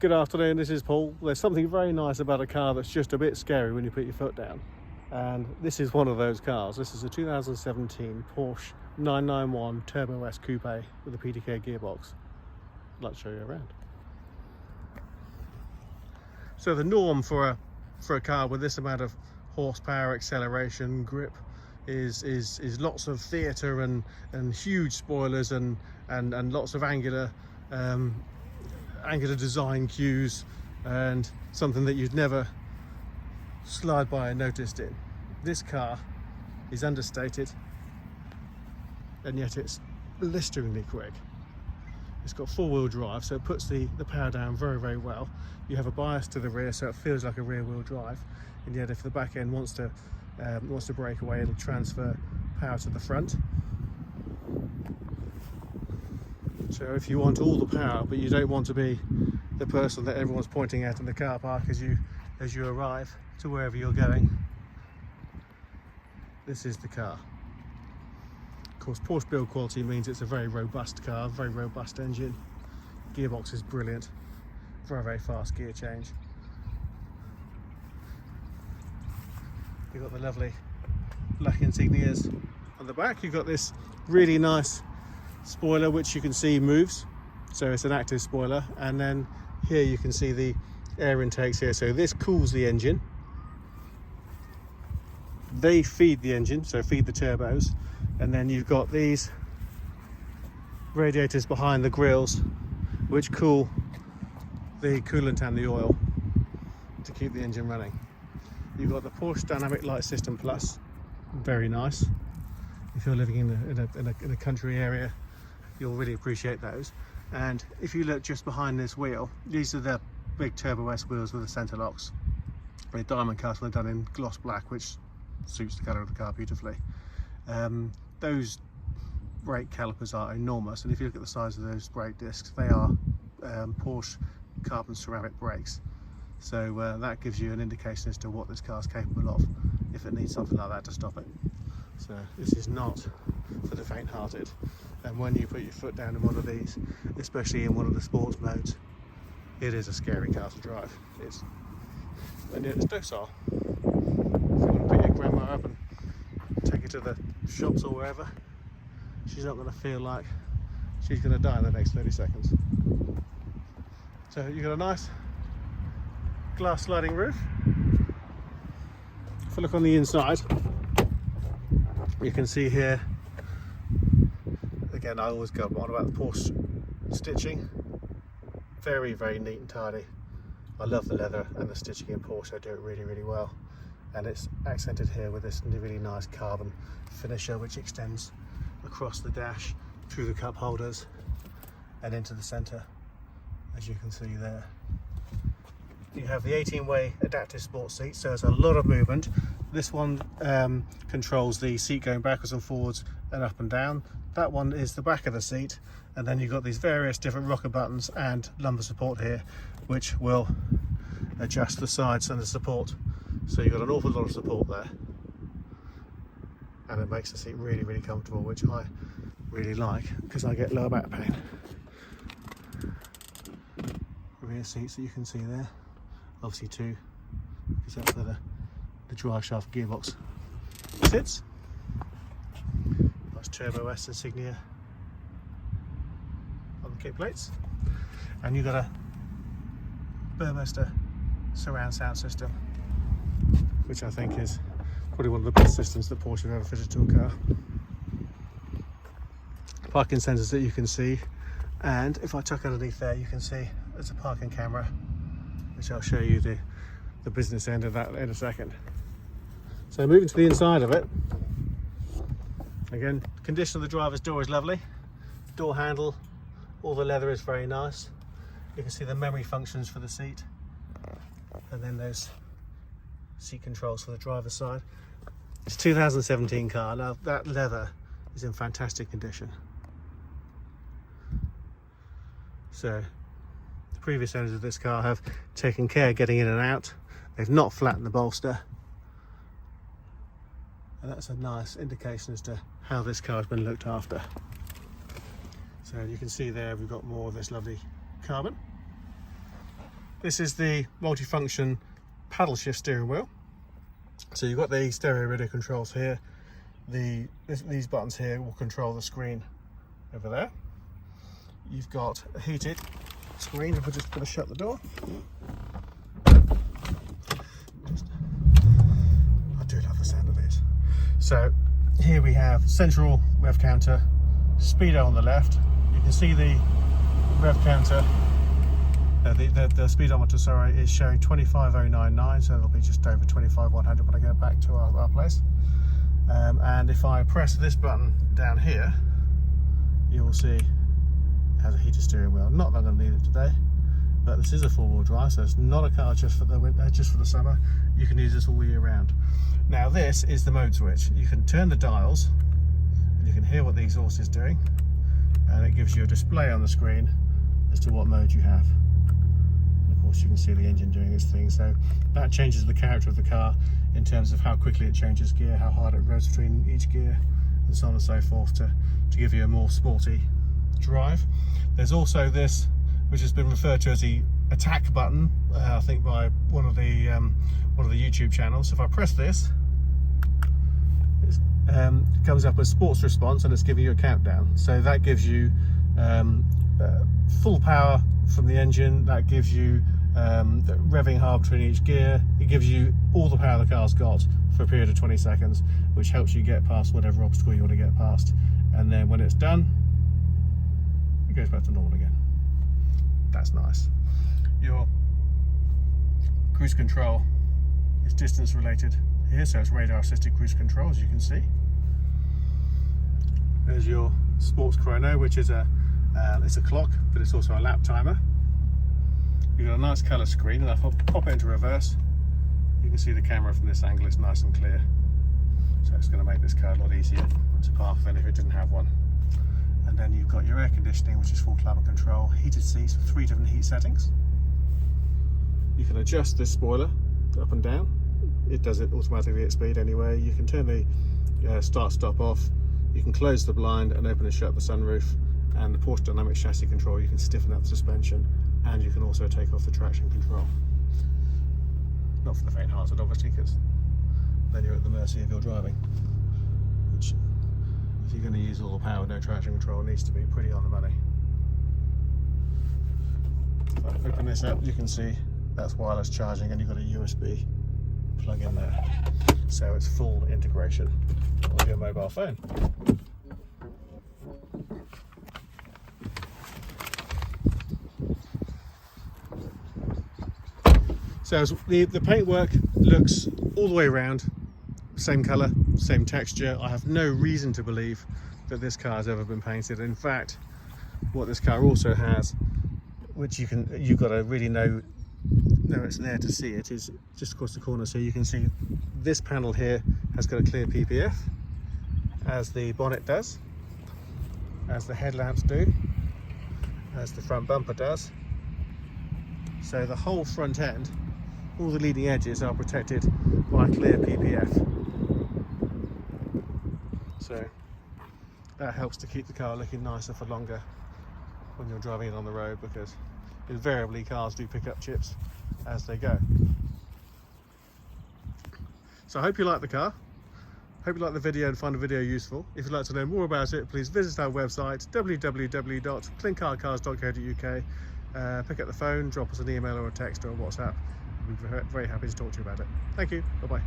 Good afternoon, this is Paul. There's something very nice about a car that's just a bit scary when you put your foot down. And this is one of those cars. This is a 2017 Porsche 991 Turbo S Coupe with a PDK gearbox. I'd like to show you around. So the norm for a car with this amount of horsepower, acceleration, grip is lots of theatre and huge spoilers and lots of angular design cues, and something that you'd never slide by unnoticed in. This car is understated, and yet it's blisteringly quick. It's got four-wheel drive, so it puts the power down very, very well. You have a bias to the rear, so it feels like a rear-wheel drive, and yet if the back end wants to break away, it'll transfer power to the front. So if you want all the power, but you don't want to be the person that everyone's pointing at in the car park as you arrive to wherever you're going, this is the car. Of course, Porsche build quality means it's a very robust car, very robust engine. Gearbox is brilliant, very, very fast gear change. You've got the lovely black insignias on the back. You've got this really nice spoiler which you can see moves, so it's an active spoiler, and then here you can see the air intakes here, so this cools the engine. They feed the engine, so feed the turbos, and then you've got these radiators behind the grills which cool the coolant and the oil to keep the engine running. You've got the Porsche Dynamic Light System Plus, very nice. If you're living in a country area, you'll really appreciate those. And if you look just behind this wheel, these are the big Turbo S wheels with the centre locks. They're diamond cast, they're done in gloss black, which suits the colour of the car beautifully. Those brake calipers are enormous, and if you look at the size of those brake discs, they are Porsche carbon ceramic brakes. So that gives you an indication as to what this car is capable of if it needs something like that to stop it. So this is not for the faint-hearted, and when you put your foot down in one of these, especially in one of the sports modes, it is a scary car to drive. And yet it's docile. If you want to pick your grandma up and take her to the shops or wherever, she's not going to feel like she's going to die in the next 30 seconds. So you've got a nice glass sliding roof. If I look on the inside, you can see here, again, I always go on about the Porsche stitching. Very, very neat and tidy. I love the leather and the stitching in Porsche, they do it really, really well. And it's accented here with this really nice carbon finisher which extends across the dash, through the cup holders and into the centre, as you can see there. You have the 18-way adaptive sports seat, so there's a lot of movement. This one controls the seat going backwards and forwards and up and down. That one is the back of the seat, and then you've got these various different rocker buttons and lumbar support here, which will adjust the sides and the support. So you've got an awful lot of support there, and it makes the seat really, really comfortable, which I really like because I get lower back pain. Rear seats that you can see there, obviously two, because that's where the drive shaft gearbox sits. Nice Turbo S insignia on the kick plates, and you've got a Burmester surround sound system, which I think is probably one of the best systems that Porsche have ever fitted to a car. Parking sensors that you can see, and if I tuck underneath there, you can see there's a parking camera, which I'll show you the business end of that in a second. So moving to the inside of it, again, condition of the driver's door is lovely. Door handle, all the leather is very nice. You can see the memory functions for the seat, and then those seat controls for the driver's side. It's a 2017 car. Now that leather is in fantastic condition. So the previous owners of this car have taken care getting in and out. They've not flattened the bolster, and that's a nice indication as to how this car has been looked after. So you can see there we've got more of this lovely carbon. This is the multifunction paddle shift steering wheel. So you've got the stereo radio controls here. These buttons here will control the screen over there. You've got a heated screen. We're just going to shut the door. I do love the sound of this. So here we have central rev counter, speedo on the left. You can see the rev counter, the speedometer, sorry, is showing 25,099, so it'll be just over 25,100 when I get back to our place. And if I press this button down here, you will see it has a heated steering wheel. Not that I'm going to need it today, but this is a four-wheel drive, so it's not a car just for the winter, just for the summer. You can use this all year round. Now this is the mode switch. You can turn the dials, and you can hear what the exhaust is doing, and it gives you a display on the screen as to what mode you have. And of course, you can see the engine doing its thing. So that changes the character of the car in terms of how quickly it changes gear, how hard it revs between each gear, and so on and so forth, to give you a more sporty drive. There's also this, which has been referred to as the attack button, I think by one of the YouTube channels. So if I press this, it comes up as sports response, and it's giving you a countdown. So that gives you full power from the engine. That gives you revving hard between each gear. It gives you all the power the car's got for a period of 20 seconds, which helps you get past whatever obstacle you want to get past. And then when it's done, it goes back to normal again. That's nice. Your cruise control is distance related here, so it's radar assisted cruise control, as you can see. There's your sports chrono, which is it's a clock, but it's also a lap timer. You've got a nice colour screen, and if I pop it into reverse, you can see the camera from this angle is nice and clear. So it's going to make this car a lot easier to park than if it didn't have one. And then you've got your air conditioning, which is full climate control, heated seats with 3 different heat settings. You can adjust this spoiler up and down. It does it automatically at speed anyway. You can turn the start stop off. You can close the blind and open and shut the sunroof. And the Porsche dynamic chassis control, you can stiffen up the suspension, and you can also take off the traction control. Not for the faint-hearted, obviously, because then you're at the mercy of your driving, which, if you're going to use all the power with no traction control, needs to be pretty on the money. If I open this up, you can see that's wireless charging, and you've got a USB plug in there, so it's full integration with your mobile phone. So the paintwork looks all the way around, same colour, same texture. I have no reason to believe that this car has ever been painted. In fact, what this car also has, which you've got to really know it's there to see it, is just across the corner. So you can see this panel here has got a clear PPF, as the bonnet does, as the headlamps do, as the front bumper does. So the whole front end, all the leading edges are protected by clear PPF. So that helps to keep the car looking nicer for longer when you're driving it on the road, because invariably cars do pick up chips as they go. So I hope you like the car. Hope you like the video and find the video useful. If you'd like to know more about it, please visit our website www.clinkcarcars.co.uk. Pick up the phone, drop us an email or a text or a WhatsApp. We'd be very happy to talk to you about it. Thank you. Bye-bye.